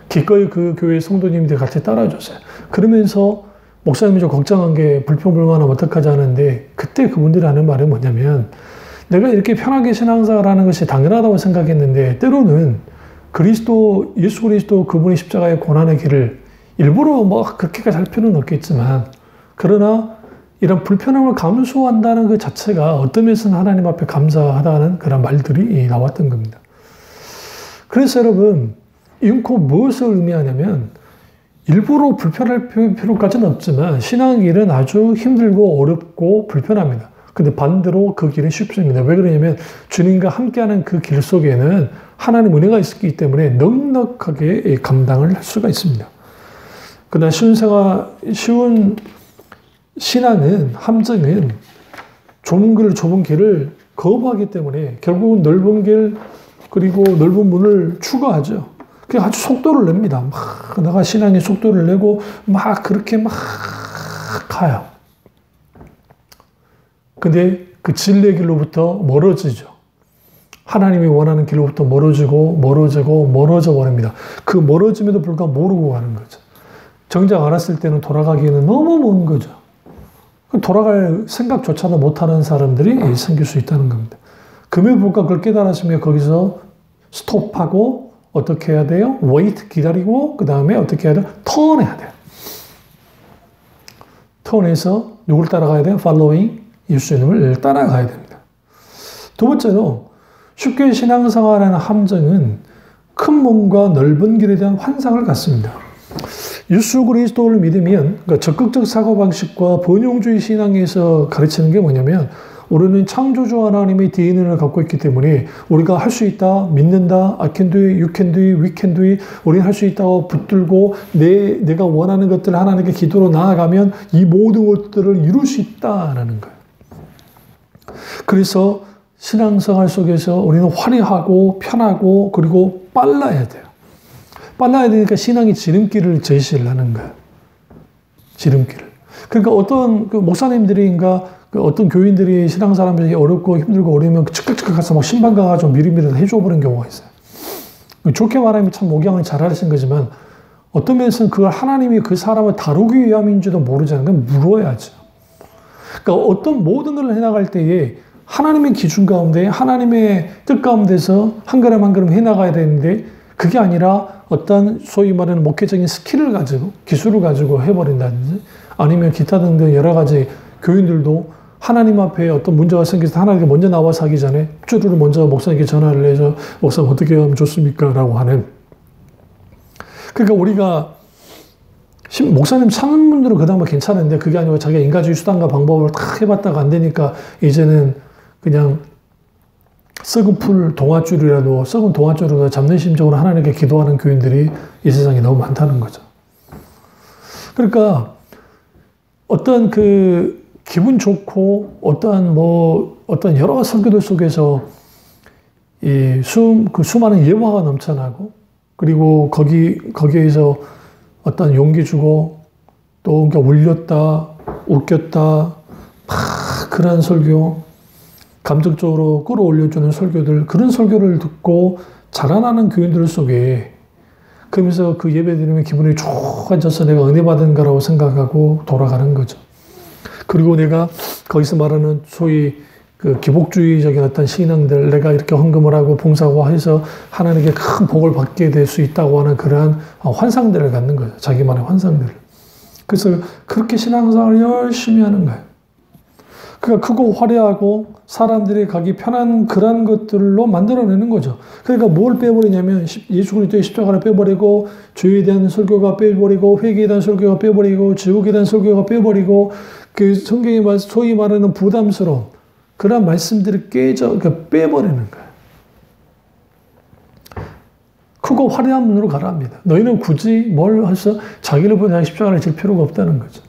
기꺼이 그 교회 성도님들 같이 따라줬어요. 그러면서 목사님이 좀 걱정한 게, 불평불만하면 어떡하지 하는데, 그때 그분들이 하는 말은 뭐냐면, 내가 이렇게 편하게 신앙생활하는 것이 당연하다고 생각했는데, 때로는 예수 그리스도 그분의 십자가의 고난의 길을 일부러 그렇게까지 할 필요는 없겠지만, 그러나 이런 불편함을 감수한다는 그 자체가 어떤 면에서는 하나님 앞에 감사하다는 그런 말들이 나왔던 겁니다. 그래서 여러분, 이건 곧 무엇을 의미하냐면, 일부러 불편할 필요까지는 없지만 신앙의 길은 아주 힘들고 어렵고 불편합니다. 근데 반대로 그 길은 쉽습니다. 왜 그러냐면 주님과 함께하는 그 길 속에는 하나님 은혜가 있기 때문에 넉넉하게 감당을 할 수가 있습니다. 그러나 쉬운 신앙은, 함정은 좁은 길을 거부하기 때문에 결국은 넓은 길, 그리고 넓은 문을 추구하죠. 그냥 아주 속도를 냅니다. 막 내가 신앙의 속도를 내고 막 그렇게 막 가요. 근데 그 진리의 길로부터 멀어지죠. 하나님이 원하는 길로부터 멀어져 버립니다. 그 멀어짐에도 불구하고 모르고 가는 거죠. 정작 알았을 때는 돌아가기에는 너무 먼 거죠. 돌아갈 생각조차도 못하는 사람들이 생길 수 있다는 겁니다. 금요일 불과 그걸 깨달았으면 거기서 스톱하고 어떻게 해야 돼요? wait, 기다리고, 그 다음에 어떻게 해야 돼요? 턴해야 돼요. 턴해서 누굴 따라가야 돼요? following, 예수님을 따라가야 됩니다. 두 번째로, 쉽게 신앙생활하는 함정은 큰 문과 넓은 길에 대한 환상을 갖습니다. 예수 그리스도를 믿으면, 그러니까 적극적 사고방식과 번영주의 신앙에서 가르치는 게 뭐냐면, 우리는 창조주 하나님의 DNA를 갖고 있기 때문에 우리가 할 수 있다, 믿는다, I can do it, you can do it, we can do it, 우리는 할 수 있다고 붙들고 내가 원하는 것들을 하나님께 기도로 나아가면 이 모든 것들을 이룰 수 있다라는 거예요. 그래서 신앙생활 속에서 우리는 화려하고 편하고 그리고 빨라야 돼요. 빨라야 되니까 신앙이 지름길을 제시를 하는 거예요. 지름길을. 그러니까 어떤 목사님들인가 어떤 교인들이 신앙 사람들이 어렵고 힘들고 어려우면 즉각 가서 막 신방 가가지고 미리미리 해줘버린 경우가 있어요. 좋게 말하면 참 목양을 잘 하신 거지만 어떤 면에서는 그걸 하나님이 그 사람을 다루기 위함인지도 모르잖아요. 그럼 물어야죠. 그러니까 어떤 모든 걸 해나갈 때에 하나님의 기준 가운데 하나님의 뜻 가운데서 한 걸음 한 걸음 해나가야 되는데 그게 아니라 어떤 소위 말하는 목회적인 스킬을 가지고 기술을 가지고 해버린다든지 아니면 기타 등등 여러 가지 교인들도 하나님 앞에 어떤 문제가 생겨서 하나님께 먼저 나와서 하기 전에 주를 먼저 목사님께 전화를 해서 목사님 어떻게 하면 좋습니까? 라고 하는. 그러니까 우리가 목사님 찾는 분들은 그나마 괜찮은데 그게 아니고 자기가 인간주의 수단과 방법을 다 해봤다가 안 되니까 이제는 그냥 썩은 풀 동아줄이라도 썩은 동아줄이라도 잡는 심정으로 하나님께 기도하는 교인들이 이 세상에 너무 많다는 거죠. 그러니까 어떤 기분 좋고 어떤 여러 설교들 속에서 수많은 예화가 넘쳐나고 그리고 거기에서 어떤 용기 주고 또 그러니까 울렸다 웃겼다 막 그런 설교 감정적으로 끌어올려주는 설교들 그런 설교를 듣고 자라나는 교인들 속에 그러면서 그 예배 드리면 기분이 좋아져서 내가 은혜 받은 거라고 생각하고 돌아가는 거죠. 그리고 내가 거기서 말하는 소위 기복주의적인 어떤 신앙들, 내가 이렇게 헌금을 하고 봉사하고 해서 하나님께 큰 복을 받게 될 수 있다고 하는 그러한 환상들을 갖는 거예요. 자기만의 환상들을. 그래서 그렇게 신앙생활을 열심히 하는 거예요. 그러니까 크고 화려하고 사람들이 가기 편한 그런 것들로 만들어내는 거죠. 그러니까 뭘 빼버리냐면 예수 그리스도의 십자가를 빼버리고 죄에 대한 설교가 빼버리고 회개에 대한 설교가 빼버리고 지옥에 대한 설교가 빼버리고 그 성경이 소위 말하는 부담스러운 그런 말씀들을 그러니까 빼버리는 거예요. 크고 화려한 문으로 가라 합니다. 너희는 굳이 뭘 해서 자기를 보내 십자가를 질 필요가 없다는 거죠.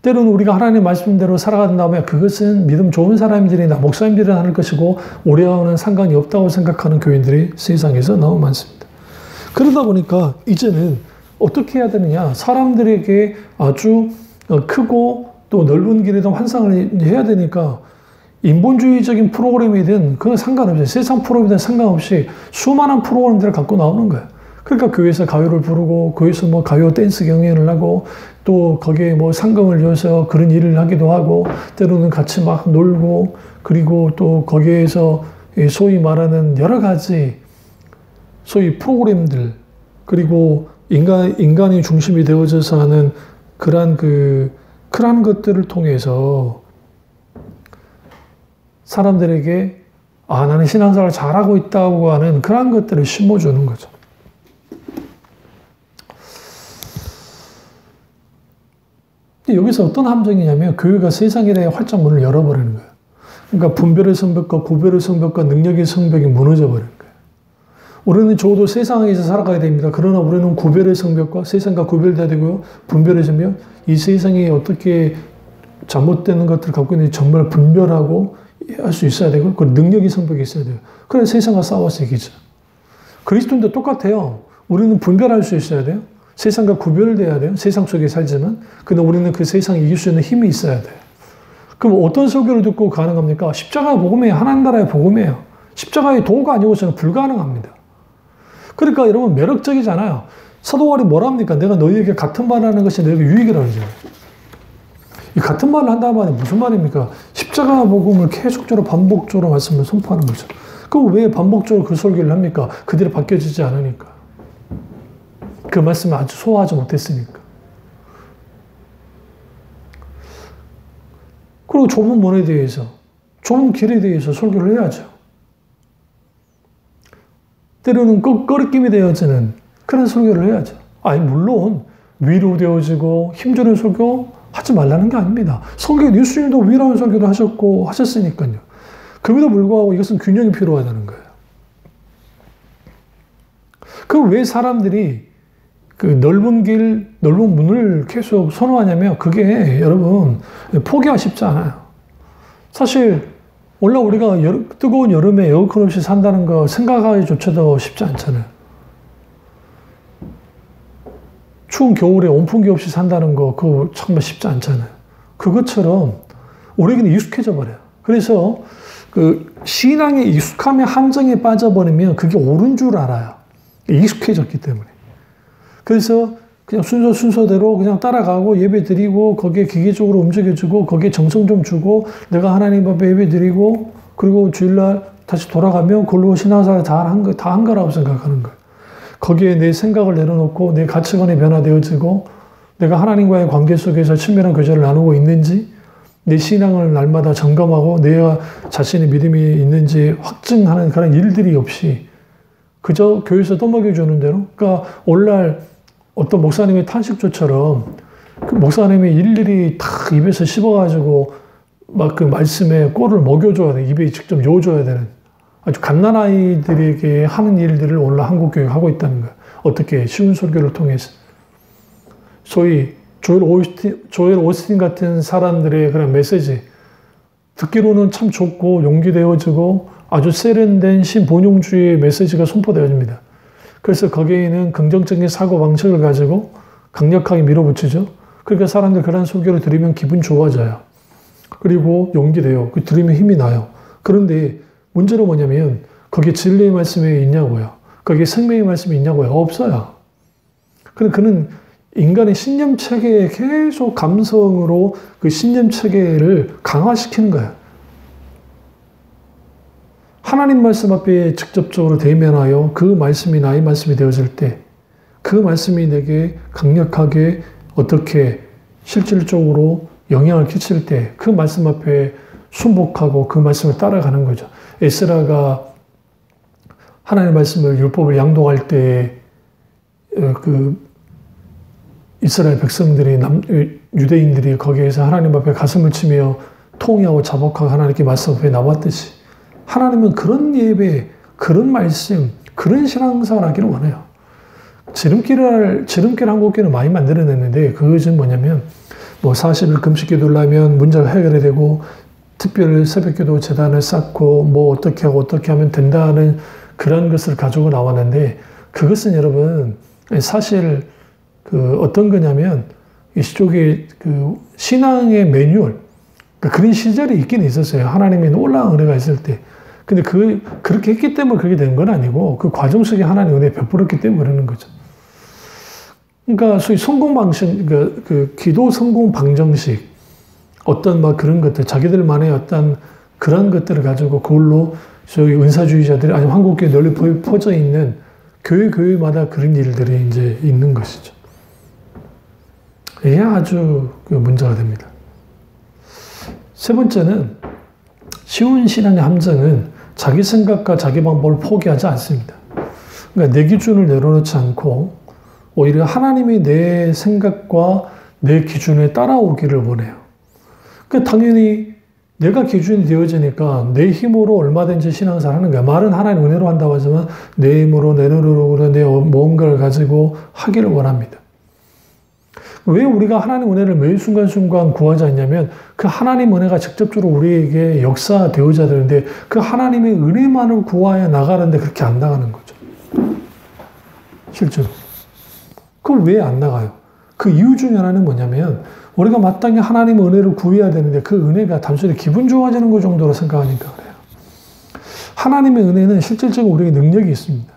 때로는 우리가 하나님의 말씀대로 살아가는 다음에 그것은 믿음 좋은 사람들이나 목사님들이 하는 것이고 우리와는 상관이 없다고 생각하는 교인들이 세상에서 너무 많습니다. 그러다 보니까 이제는 어떻게 해야 되느냐. 사람들에게 아주 크고 또 넓은 길에 대한 환상을 해야 되니까 인본주의적인 프로그램이든 그건 상관없어요. 세상 프로그램이든 상관없이 수많은 프로그램들을 갖고 나오는 거예요. 그러니까 교회에서 가요를 부르고 교회에서 뭐 가요 댄스 경연을 하고 또 거기에 뭐 상금을 줘서 그런 일을 하기도 하고 때로는 같이 막 놀고 그리고 또 거기에서 소위 말하는 여러 가지 소위 프로그램들 그리고 인간이 중심이 되어져서 하는 그러한 그러한 것들을 통해서 사람들에게 나는 신앙생활을 잘하고 있다고 하는 그러한 것들을 심어주는 거죠. 여기서 어떤 함정이냐면 교회가 세상에 대해 활짝 문을 열어버리는 거예요. 그러니까 분별의 성벽과 구별의 성벽과 능력의 성벽이 무너져 버리는 거예요. 우리는 적어도 세상에서 살아가야 됩니다. 그러나 우리는 구별의 성벽과 세상과 구별돼야 되고요. 분별의 성벽, 이 세상에 어떻게 잘못되는 것들을 갖고 있는지 정말 분별하고 할 수 있어야 되고 그 능력의 성벽이 있어야 돼요. 그래 세상과 싸워서 이기죠. 그리스도인도 똑같아요. 우리는 분별할 수 있어야 돼요. 세상과 구별돼야 돼요. 세상 속에 살지만. 근데 우리는 그 세상을 이길 수 있는 힘이 있어야 돼요. 그럼 어떤 설교를 듣고 가능합니까? 십자가 복음이에요. 하나님 나라의 복음이에요. 십자가의 도가 아니고서는 불가능합니다. 그러니까 여러분 매력적이잖아요. 사도 바울이 뭐라 합니까? 내가 너희에게 같은 말을 하는 것이 너희에게 유익이라고 하잖아요. 이 같은 말을 한다는 말이 무슨 말입니까? 십자가 복음을 계속적으로 반복적으로 말씀을 선포하는 거죠. 그럼 왜 반복적으로 그 설교를 합니까? 그대로 바뀌어지지 않으니까. 그 말씀을 아주 소화하지 못했으니까. 그리고 좁은 문에 대해서, 좁은 길에 대해서 설교를 해야죠. 때로는 꺼리낌이 되어지는 그런 설교를 해야죠. 물론 위로되어지고 힘주는 설교 하지 말라는 게 아닙니다. 성경에 예수님도 위로하는 설교도 하셨고 하셨으니까요. 그럼에도 불구하고 이것은 균형이 필요하다는 거예요. 그럼 왜 사람들이 그 넓은 길, 넓은 문을 계속 선호하냐면 그게 여러분 포기하기 쉽지 않아요. 사실 원래 우리가 뜨거운 여름에 에어컨 없이 산다는 거 생각하기조차도 쉽지 않잖아요. 추운 겨울에 온풍기 없이 산다는 거 그거 정말 쉽지 않잖아요. 그것처럼 우리에게는 익숙해져 버려요. 그래서 그 신앙의 익숙함의 함정에 빠져버리면 그게 옳은 줄 알아요. 익숙해졌기 때문에. 그래서 그냥 순서대로 그냥 따라가고 예배 드리고 거기에 기계적으로 움직여주고 거기에 정성 좀 주고 내가 하나님 앞에 예배 드리고 그리고 주일날 다시 돌아가면 그걸로 신앙생활 다 한 거라고 생각하는 거예요. 거기에 내 생각을 내려놓고 내 가치관이 변화되어지고 내가 하나님과의 관계 속에서 친밀한 교제를 나누고 있는지 내 신앙을 날마다 점검하고 내가 자신의 믿음이 있는지 확증하는 그런 일들이 없이 그저 교회에서 떠먹여주는 대로 그러니까 오늘날 어떤 목사님의 탄식조처럼 그 목사님이 일일이 탁 입에서 씹어가지고 막 그 말씀에 꼴을 먹여줘야 돼. 입에 직접 넣어줘야 되는 아주 갓난아이들에게 하는 일들을 오늘 한국교회가 하고 있다는 거예요. 어떻게 쉬운 설교를 통해서 소위 조엘 오스틴 같은 사람들의 그런 메시지 듣기로는 참 좋고 용기되어지고 아주 세련된 신본용주의의 메시지가 선포되어집니다. 그래서 거기에는 긍정적인 사고방식을 가지고 강력하게 밀어붙이죠. 그러니까 사람들 그런 설교를 들으면 기분 좋아져요. 그리고 용기돼요. 그 들으면 힘이 나요. 그런데 문제는 뭐냐면 거기에 진리의 말씀이 있냐고요. 거기에 생명의 말씀이 있냐고요. 없어요. 그는 인간의 신념 체계에 계속 감성으로 그 신념 체계를 강화시키는 거예요. 하나님 말씀 앞에 직접적으로 대면하여 그 말씀이 나의 말씀이 되어질 때 그 말씀이 내게 강력하게 어떻게 실질적으로 영향을 끼칠 때 그 말씀 앞에 순복하고 그 말씀을 따라가는 거죠. 에스라가 하나님의 말씀을 율법을 양독할 때 그 이스라엘 백성들이 유대인들이 거기에서 하나님 앞에 가슴을 치며 통회하고 자복하고 하나님께 말씀 앞에 나왔듯이 하나님은 그런 예배, 그런 말씀, 그런 신앙생활 하기를 원해요. 지름길 한국교회는 많이 만들어냈는데 그것은 뭐냐면 뭐 40일 금식 기도를 하면 문제가 해결이 되고 특별 새벽기도 재단을 쌓고 뭐 어떻게 하고 어떻게 하면 된다는 그런 것을 가지고 나왔는데 그것은 여러분 사실 그 어떤 거냐면 이쪽에 그 신앙의 매뉴얼 그런 시절이 있긴 있었어요. 하나님의 놀라운 은혜가 있을 때. 근데 그렇게 했기 때문에 그렇게 된 건 아니고 그 과정 속에 하나님의 은혜 베풀었기 때문에 그러는 거죠. 그러니까 소위 성공 방식, 그 기도 성공 방정식, 어떤 막 그런 것들, 자기들만의 어떤 그런 것들을 가지고 그걸로 소위 은사주의자들이 아니면 한국교회 널리 퍼져 있는 교회마다 그런 일들이 이제 있는 것이죠. 이게 아주 문제가 됩니다. 세 번째는 쉬운 신앙의 함정은 자기 생각과 자기 방법을 포기하지 않습니다. 그러니까 내 기준을 내려놓지 않고 오히려 하나님이 내 생각과 내 기준에 따라오기를 원해요. 그러니까 당연히 내가 기준이 되어지니까 내 힘으로 얼마든지 신앙생활 하는 거야. 말은 하나님 은혜로 한다고 하지만 내 힘으로 내 노력으로 내 뭔가를 가지고 하기를 원합니다. 왜 우리가 하나님 은혜를 매일 순간순간 구하지 않냐면 그 하나님 은혜가 직접적으로 우리에게 역사되어져야 되는데 그 하나님의 은혜만을 구하여 나가는데 그렇게 안 나가는 거죠. 실제로. 그럼 왜 안 나가요? 그 이유 중에 하나는 뭐냐면 우리가 마땅히 하나님의 은혜를 구해야 되는데 그 은혜가 단순히 기분 좋아지는 것 정도로 생각하니까 그래요. 하나님의 은혜는 실질적으로 우리에게 능력이 있습니다.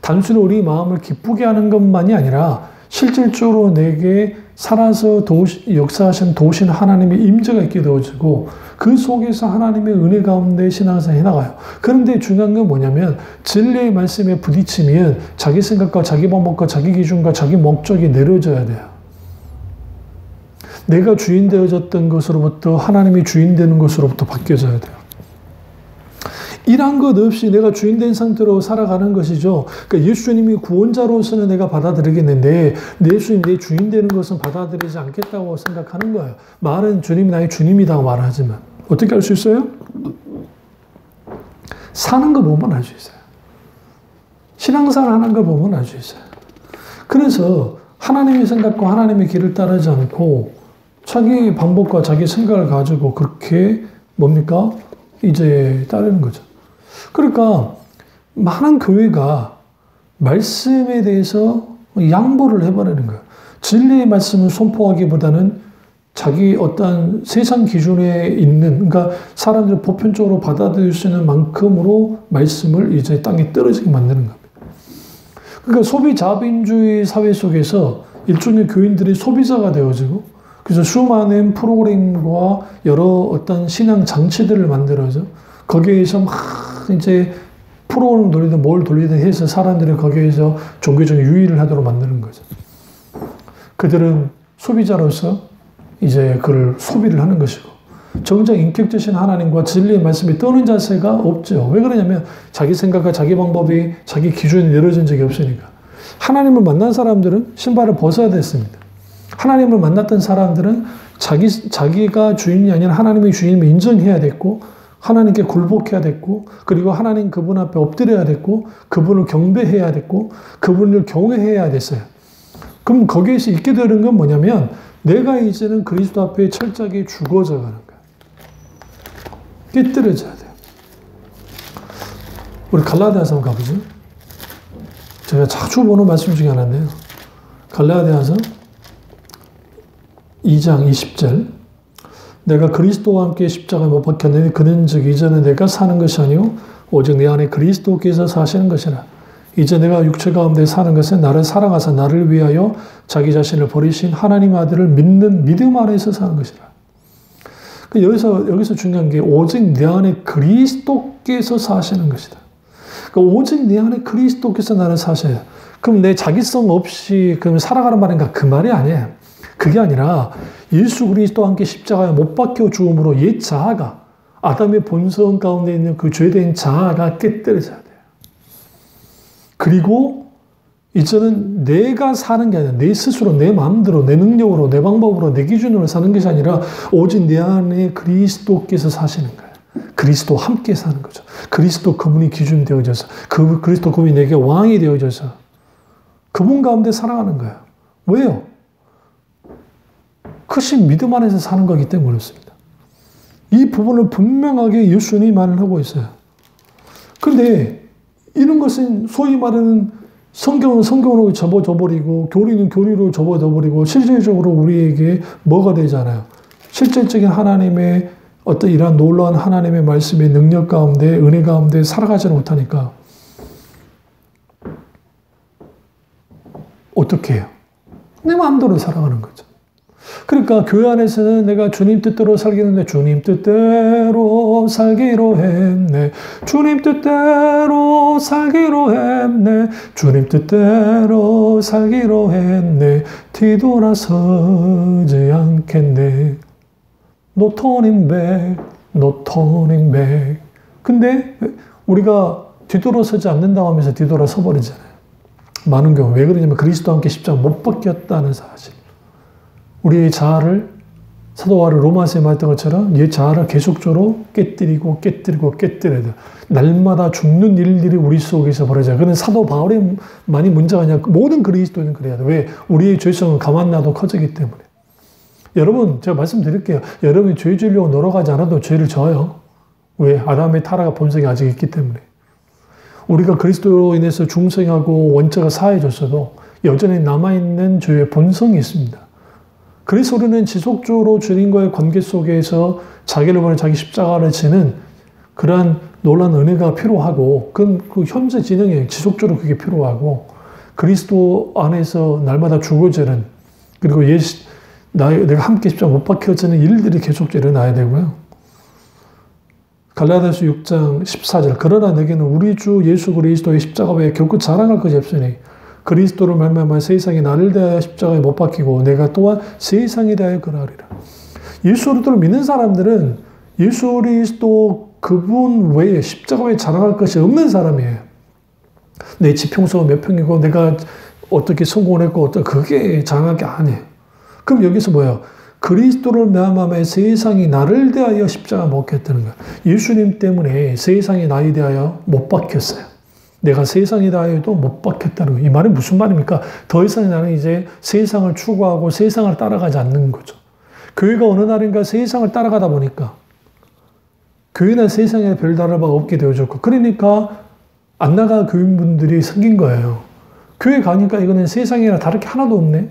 단순히 우리 마음을 기쁘게 하는 것만이 아니라 실질적으로 내게 살아서 역사하신 도우신 하나님의 임재가 있게 되어지고 그 속에서 하나님의 은혜 가운데 신앙생활이 해나가요. 그런데 중요한 건 뭐냐면 진리의 말씀에 부딪히면 자기 생각과 자기 방법과 자기 기준과 자기 목적이 내려져야 돼요. 내가 주인 되어졌던 것으로부터 하나님이 주인 되는 것으로부터 바뀌어져야 돼요. 일한 것 없이 내가 주인된 상태로 살아가는 것이죠. 그러니까 예수님이 구원자로서는 내가 받아들이겠는데 예수님 내 주인 되는 것은 받아들이지 않겠다고 생각하는 거예요. 말은 주님이 나의 주님이라고 말하지만 어떻게 할 수 있어요? 사는 거 보면 알 수 있어요. 신앙생활 하는 거 보면 알 수 있어요. 그래서 하나님의 생각과 하나님의 길을 따르지 않고 자기 방법과 자기 생각을 가지고 그렇게 뭡니까? 이제 따르는 거죠. 그러니까 많은 교회가 말씀에 대해서 양보를 해버리는 거예요. 진리의 말씀을 선포하기보다는 자기 어떤 세상 기준에 있는, 그러니까 사람들이 보편적으로 받아들일 수 있는 만큼으로 말씀을 이제 땅에 떨어지게 만드는 겁니다. 그러니까 소비자본주의 사회 속에서 일종의 교인들이 소비자가 되어지고, 그래서 수많은 프로그램과 여러 어떤 신앙 장치들을 만들어서 거기에서 막 이제 프로그램 돌리든 뭘 돌리든 해서 사람들이 거기에서 종교적 유의를 하도록 만드는 거죠. 그들은 소비자로서 이제 그를 소비를 하는 것이고, 정작 인격적인 하나님과 진리의 말씀이 떠는 자세가 없죠. 왜 그러냐면 자기 생각과 자기 방법이 자기 기준이 내려진 적이 없으니까. 하나님을 만난 사람들은 신발을 벗어야 됐습니다. 하나님을 만났던 사람들은 자기가 주인이 아니라 하나님의 주인을 인정해야 됐고, 하나님께 굴복해야 됐고, 그리고 하나님 그분 앞에 엎드려야 됐고, 그분을 경배해야 됐고, 그분을 경외해야 됐어요. 그럼 거기에서 있게 되는 건 뭐냐면 내가 이제는 그리스도 앞에 철저하게 죽어져 가는 거야. 깨뜨려져야 돼요. 우리 갈라디아서 한번 가보죠. 제가 자주 보는 말씀 중에 하나인데요. 갈라디아서 2장 20절. 내가 그리스도와 함께 십자가에 못 박혔느니 그는 즉 이제는 내가 사는 것이 아니요 오직 내 안에 그리스도께서 사시는 것이라. 이제 내가 육체 가운데 사는 것은 나를 사랑하사 나를 위하여 자기 자신을 버리신 하나님 아들을 믿는 믿음 안에서 사는 것이라. 여기서 중요한 게 오직 내 안에 그리스도께서 사시는 것이다. 그러니까 오직 내 안에 그리스도께서 나를 사셔요. 그럼 내 자기성 없이 그럼 살아가는 말인가? 그 말이 아니에요. 그게 아니라 예수 그리스도와 함께 십자가에 못 박혀 죽음으로 옛 자아가, 아담의 본성 가운데 있는 그 죄된 자아가 깨뜨려져야 돼요. 그리고 이제는 내가 사는 게 아니라 내 스스로, 내 마음대로, 내 능력으로, 내 방법으로, 내 기준으로 사는 것이 아니라 오직 내 안에 그리스도께서 사시는 거예요. 그리스도와 함께 사는 거죠. 그리스도 그분이 기준 되어져서, 그리스도 그분이 내게 왕이 되어져서 그분 가운데 살아가는 거예요. 왜요? 크신 믿음 안에서 사는 거기 때문에 그렇습니다. 이 부분을 분명하게 예수님이 말을 하고 있어요. 그런데 이런 것은 소위 말하는 성경은 성경으로 접어져버리고 교리는 교리로 접어져버리고 실질적으로 우리에게 뭐가 되잖아요. 실질적인 하나님의 어떤 이러한 놀라운 하나님의 말씀의 능력 가운데 은혜 가운데 살아가지 못하니까 어떻게 해요? 내 마음대로 살아가는 거죠. 그러니까 교회 안에서는 내가 주님 뜻대로 살겠는데 주님 뜻대로 살기로 했네. 주님 뜻대로 살기로 했네. 주님 뜻대로 살기로 했네. 뒤돌아서지 않겠네. No turning back, no turning back. 근데 우리가 뒤돌아서지 않는다고 하면서 뒤돌아서 버리잖아요. 많은 경우 왜 그러냐면 그리스도와 함께 십자가 못 박혔다는 사실. 우리의 자아를 사도 바울이 로마서에 말했던 것처럼 이 자아를 계속적으로 깨뜨리고 깨뜨려야 돼요. 날마다 죽는 일들이 우리 속에서 벌어져요. 그런데 사도 바울의 많이 문제가 아니라 모든 그리스도인은 그래야 돼요. 왜? 우리의 죄성은 가만 놔도 커지기 때문에. 여러분 제가 말씀드릴게요. 여러분이 죄 지으려고 노력하지 않아도 죄를 져요. 왜? 아담의 타락의 본성이 아직 있기 때문에. 우리가 그리스도로 인해서 중생하고 원죄가 사해졌어도 여전히 남아있는 죄의 본성이 있습니다. 그래서 우리는 지속적으로 주님과의 관계 속에서 자기를 보내 자기 십자가를 지는 그러한 놀라운 은혜가 필요하고 그 현재 진행에 지속적으로 그게 필요하고 그리스도 안에서 날마다 죽어지는 그리고 내가 함께 십자가 못 박혀지는 일들이 계속 일어나야 되고요. 갈라디아서 6장 14절 그러나 내게는 우리 주 예수 그리스도의 십자가 외에 결코 자랑할 것이 없으니 그리스도를 말미암아 세상이 나를 대하여 십자가에 못 박히고 내가 또한 세상에 대하여 그러하리라. 예수 그리스도를 믿는 사람들은 예수 그리스도 그분 외에 십자가 외에 자랑할 것이 없는 사람이에요. 내 지평수가 몇 평이고 내가 어떻게 성공을 했고 그게 자랑할 게 아니에요. 그럼 여기서 뭐예요? 그리스도를 매함에 세상이 나를 대하여 십자가 못 겠다는 거예요. 예수님 때문에 세상이 나에 대하여 못 박혔어요. 내가 세상에 대하여도 못 박혔다는 거예요. 이 말이 무슨 말입니까? 더 이상 나는 이제 세상을 추구하고 세상을 따라가지 않는 거죠. 교회가 어느 날인가 세상을 따라가다 보니까 교회나 세상에 별다를 바 없게 되어졌고, 그러니까 안 나가 교인분들이 생긴 거예요. 교회 가니까 이거는 세상이랑 다를 게 하나도 없네.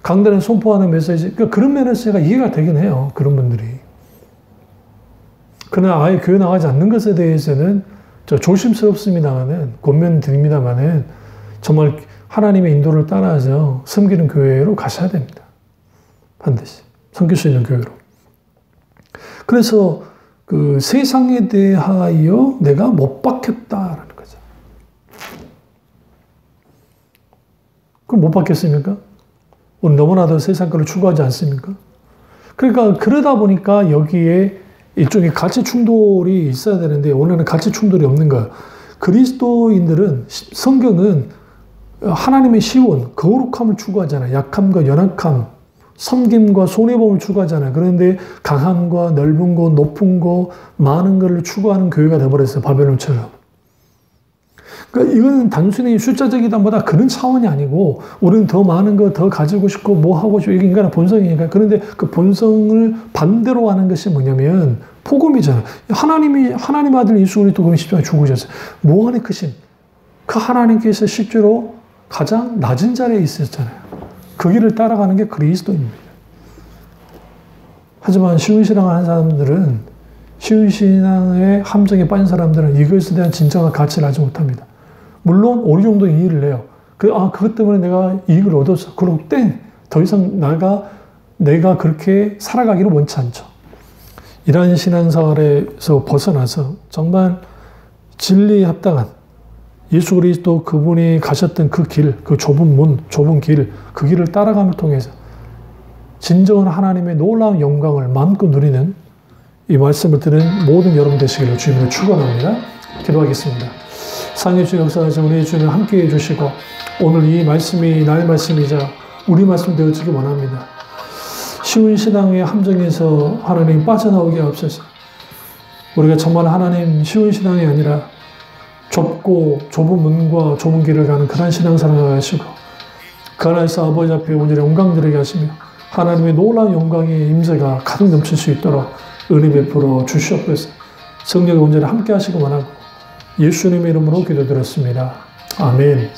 강단에 선포하는 메시지, 그러니까 그런 면에서 제가 이해가 되긴 해요. 그런 분들이. 그러나 아예 교회 나가지 않는 것에 대해서는 저 조심스럽습니다만은, 권면드립니다만은, 정말 하나님의 인도를 따라서 섬기는 교회로 가셔야 됩니다. 반드시. 섬길 수 있는 교회로. 그래서 그 세상에 대하여 내가 못 박혔다라는 거죠. 그럼 못 박혔습니까? 오늘 너무나도 세상 거를 추구하지 않습니까? 그러니까 그러다 보니까 여기에 일종의 가치 충돌이 있어야 되는데 오늘은 가치 충돌이 없는 거예요. 그리스도인들은, 성경은 하나님의 시온, 거룩함을 추구하잖아요. 약함과 연약함, 섬김과 손해보험을 추구하잖아요. 그런데 강함과 넓은 곳, 높은 곳, 많은 것을 추구하는 교회가 되어버렸어요. 바벨론처럼. 그러니까 이거는 단순히 숫자적이다보다 그런 차원이 아니고 우리는 더 많은 거 더 가지고 싶고 뭐 하고 싶고 이게 인간의 본성이니까. 그런데 그 본성을 반대로 하는 것이 뭐냐면 복음이잖아요. 하나님 아들 예수 그리스도 그분이 십자가에 죽으셨어요. 무한의 크신 그 하나님께서 실제로 가장 낮은 자리에 있었잖아요. 그 길을 따라가는 게 그리스도입니다. 하지만 쉬운 신앙을 하는 사람들은, 쉬운 신앙의 함정에 빠진 사람들은 이것에 대한 진정한 가치를 알지 못합니다. 물론 어느 정도 이해를 해요. 그것 때문에 내가 이익을 얻었어. 그리고 땡! 더 이상 내가 그렇게 살아가기를 원치 않죠. 이러한 신앙생활에서 벗어나서 정말 진리에 합당한 예수 그리스도 그분이 가셨던 그 길, 그 좁은 문, 좁은 길, 그 길을 따라감을 통해서 진정한 하나님의 놀라운 영광을 마음껏 누리는 이 말씀을 들은 모든 여러분 되시기를 주님으로 축원합니다. 기도하겠습니다. 상해 주 역사하신 우리 주님 함께해 주시고 오늘 이 말씀이 나의 말씀이자 우리 말씀 되어지기 원합니다. 쉬운 신앙의 함정에서 하나님 빠져나오게 하옵소서. 우리가 정말 하나님 쉬운 신앙이 아니라 좁고 좁은 문과 좁은 길을 가는 그런 신앙생활을 하시고 그 안에서 아버지 앞에 오늘의 영광 드리게 하시며 하나님의 놀라운 영광의 임재가 가득 넘칠 수 있도록 은혜 베풀어 주시옵소서. 성령의 온전히 함께 하시고 원하고 예수님의 이름으로 기도드렸습니다. 아멘.